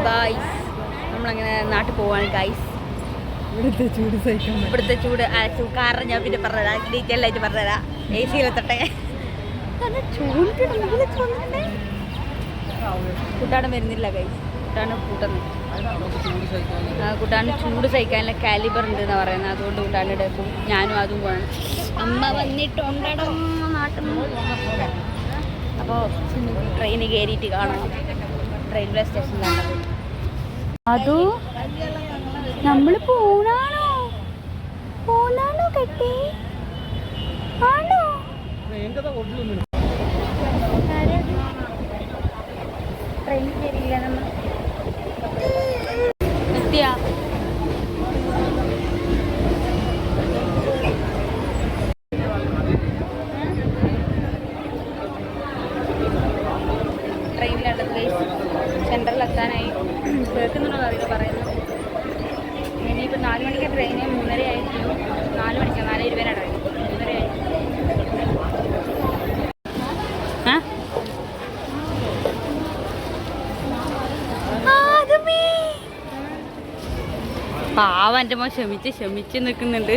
Guys, നമ്മളങ്ങനെ നാട്ടിൽ പോവാണ് ഗായ്സ്. ഇവിടുത്തെ ചൂട് കാരണം ഞാൻ പിന്നെ പറഞ്ഞുതരാം, ഡീറ്റെയിൽ ആയിട്ട് പറഞ്ഞുതരാം. AC-യിലെത്തട്ടെ. കൂട്ടാടൻ വരുന്നില്ല ഗൈസ്, കൂട്ടാണ് കൂട്ടുന്നു. കൂട്ടാണ് ചൂട് സഹിക്കാനുള്ള കാലിബർ ഉണ്ട് എന്നാണ് പറയുന്നത്. അതുകൊണ്ട് കൂട്ടാൻ്റെ എടുക്കും, ഞാനും അതും പോകണം. അമ്മ വന്നിട്ടുണ്ടോ നാട്ടിൽ നിന്ന്. അപ്പോൾ ട്രെയിന് കയറിയിട്ട് കാണണം. റെയിൽവേ സ്റ്റേഷനിലാണ് അതോ നമ്മൾ പോണാണോ കെട്ടി ആണോ? ട്രെയിൻ കയറിയില്ല നമ്മൾ. എത്തിയാ ട്രെയിനിലുള്ളത് സെൻട്രലിലെത്താനായി. കേൾക്കുന്നുണ്ടോ അറിയില്ല പറയുന്നത്. ഇനിയിപ്പോൾ 4 മണിക്ക് ട്രെയിന് 3:30 ആയിരിക്കും. 4 മണിക്ക് 4:20 ട്രെയിൻ 3:30 ആയിരിക്കും. പാവം എൻ്റെ മോൻ ക്ഷമിച്ച് നിൽക്കുന്നുണ്ട്.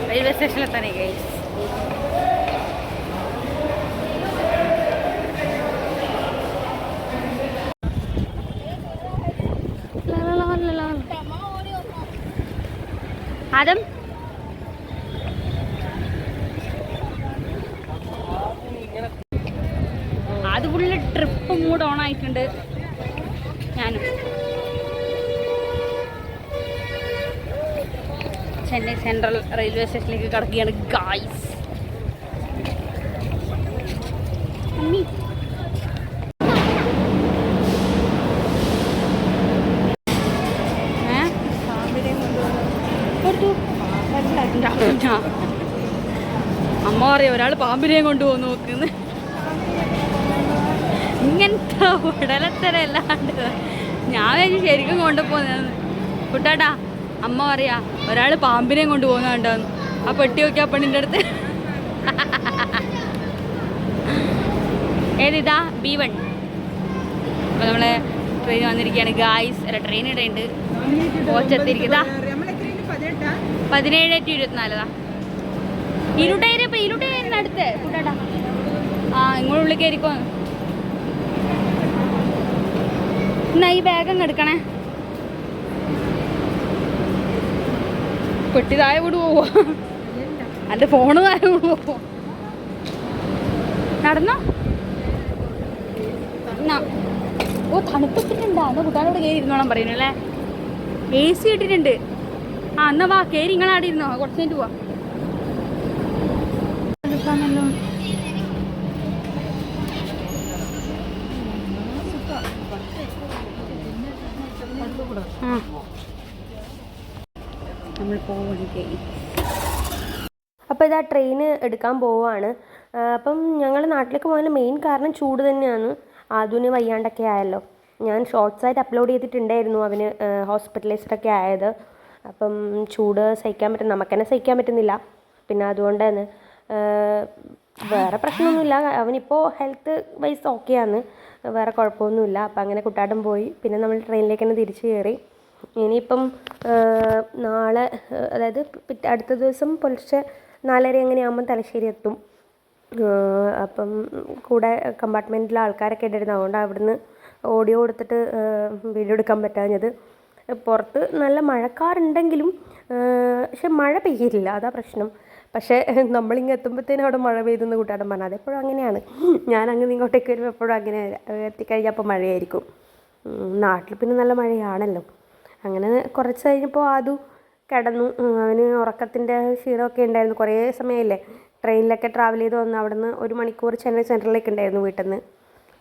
Railway സ്റ്റേഷനിലെത്താനേ guys. ആദം അത് ഫുള്ള് ട്രിപ്പ് മൂഡ് ഓൺ ആയിട്ടുണ്ട്. ഞാനും ചെന്നൈ സെൻട്രൽ റെയിൽവേ സ്റ്റേഷനിലേക്ക് കടക്കുകയാണ് ഗായ്സ്. അമ്മ പറയാം ഒരാൾ പാമ്പിനെയും കൊണ്ടുപോകുന്നു നോക്കുന്നു. ഇങ്ങനത്തെ ഉടലത്തരല്ലാണ്ട് ഞാൻ ശരിക്കും കൊണ്ടുപോകുന്ന കുട്ടാട്ടാ. അമ്മ പറയാ ഒരാൾ പാമ്പിനെയും കൊണ്ടുപോകുന്ന കണ്ടാന്ന്. ആ പെട്ടി നോക്കിയാ പെണ്ണിൻ്റെ അടുത്ത്. ഏതിതാ B1. അപ്പോൾ നമ്മളെ ട്രെയിൻ വന്നിരിക്കുകയാണ് ഗായ്സ്. അല്ല ട്രെയിൻ ഇടയുണ്ട്. കോച്ചെത്തിരിക്കുന്നതാ 17-24. ഇരുട്ടായിരുന്നു അടുത്ത് കൂട്ടാട്ടാ. ഇങ്ങോട്ട് ഉള്ളിൽ കയറിക്കോ. എന്നാ ഈ ബാഗ് അങ്ങ് എടുക്കണേ. പെട്ടി താഴെ കൂടി പോവോ? എൻ്റെ ഫോണ് താഴെ കൂടി പോവോ? നടന്നോ? എന്നാ ഓ തണുപ്പിച്ചിട്ടുണ്ടോ? എന്നാ കൂട്ടാനോട് കയറി ഇരുന്നോളാൻ പറയുന്നു അല്ലേ. AC ഇട്ടിട്ടുണ്ട്. എന്നാ വാ കയറി നിങ്ങളാടെ ഇരുന്നോ. കുറച്ച് കഴിഞ്ഞിട്ട് പോവാ. നമ്മൾ പോവുകയാണ്. അപ്പോൾ ഇതാ ട്രെയിൻ എടുക്കാൻ പോവുകയാണ്. അപ്പം ഞങ്ങൾ നാട്ടിലേക്ക് പോകാൻ മെയിൻ കാരണം ചൂട് തന്നെയാണ്. ആദ്യം വയ്യാണ്ടൊക്കെ ആയല്ലോ. ഞാൻ ഷോർട്സായിട്ട് അപ്ലോഡ് ചെയ്തിട്ടുണ്ടായിരുന്നു അവന് ഹോസ്പിറ്റലൈസ്ഡൊക്കെ ആയത്. അപ്പം ചൂട് സഹിക്കാൻ പറ്റും, നമുക്ക് തന്നെ സഹിക്കാൻ പറ്റുന്നില്ല. പിന്നെ അതുകൊണ്ട് തന്നെ വേറെ പ്രശ്നമൊന്നുമില്ല. അവനിപ്പോൾ ഹെൽത്ത് വൈസ് ഓക്കെയാണ്, വേറെ കുഴപ്പമൊന്നുമില്ല. അപ്പം അങ്ങനെ കുട്ടാട്ടം പോയി. പിന്നെ നമ്മൾ ട്രെയിനിലേക്ക് തന്നെ തിരിച്ചു കയറി. ഇനിയിപ്പം നാളെ അതായത് അടുത്ത ദിവസം പുലർച്ചെ 4:30 അങ്ങനെ ആകുമ്പം തലശ്ശേരി എത്തും. അപ്പം കൂടെ കമ്പാർട്ട്മെൻറ്റിലെ ആൾക്കാരൊക്കെ ഉണ്ടായിരുന്നു. അതുകൊണ്ട് അവിടുന്ന് ഓഡിയോ കൊടുത്തിട്ട് വീഡിയോ എടുക്കാൻ പറ്റാഞ്ഞത്. പുറത്ത് നല്ല മഴക്കാറുണ്ടെങ്കിലും പക്ഷെ മഴ പെയ്യില്ല, അതാ പ്രശ്നം. പക്ഷേ നമ്മളിങ്ങ് എത്തുമ്പോഴത്തേനും അവിടെ മഴ പെയ്തെന്ന് കൂട്ടാടൻ പറഞ്ഞത്. അതെപ്പോഴും അങ്ങനെയാണ്. ഞാൻ അങ്ങനെ ഇങ്ങോട്ടേക്ക് വരുമ്പോൾ എപ്പോഴും അങ്ങനെ എത്തിക്കഴിഞ്ഞാൽ അപ്പോൾ മഴയായിരിക്കും. നാട്ടിൽ പിന്നെ നല്ല മഴയാണല്ലോ. അങ്ങനെ കുറച്ച് കഴിഞ്ഞപ്പോൾ ആദു കിടന്നു. അവന് ഉറക്കത്തിൻ്റെ ക്ഷീണമൊക്കെ ഉണ്ടായിരുന്നു. കുറേ സമയമല്ലേ ട്രെയിനിലൊക്കെ ട്രാവൽ ചെയ്ത് വന്ന്. അവിടെ നിന്ന് 1 മണിക്കൂർ ചെന്നൈ സെൻട്രലിലേക്ക് ഉണ്ടായിരുന്നു വീട്ടിൽ നിന്ന്.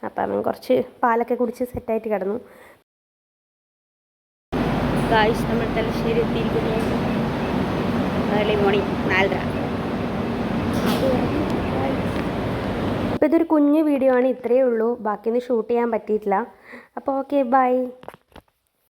അപ്പം അവൻ കുറച്ച് പാലൊക്കെ കുടിച്ച് സെറ്റായിട്ട് കിടന്നു. ഗായ്സ് നമ്മൾ തലശ്ശേരി എത്തിയിരിക്കുന്നു. Early morning 4:30. അപ്പോൾ ഇതൊരു കുഞ്ഞു വീഡിയോ ആണ്, ഇത്രയേ ഉള്ളൂ, ബാക്കിയൊന്നും ഷൂട്ട് ചെയ്യാൻ പറ്റിയിട്ടില്ല. അപ്പോൾ ഓക്കെ, ബൈ.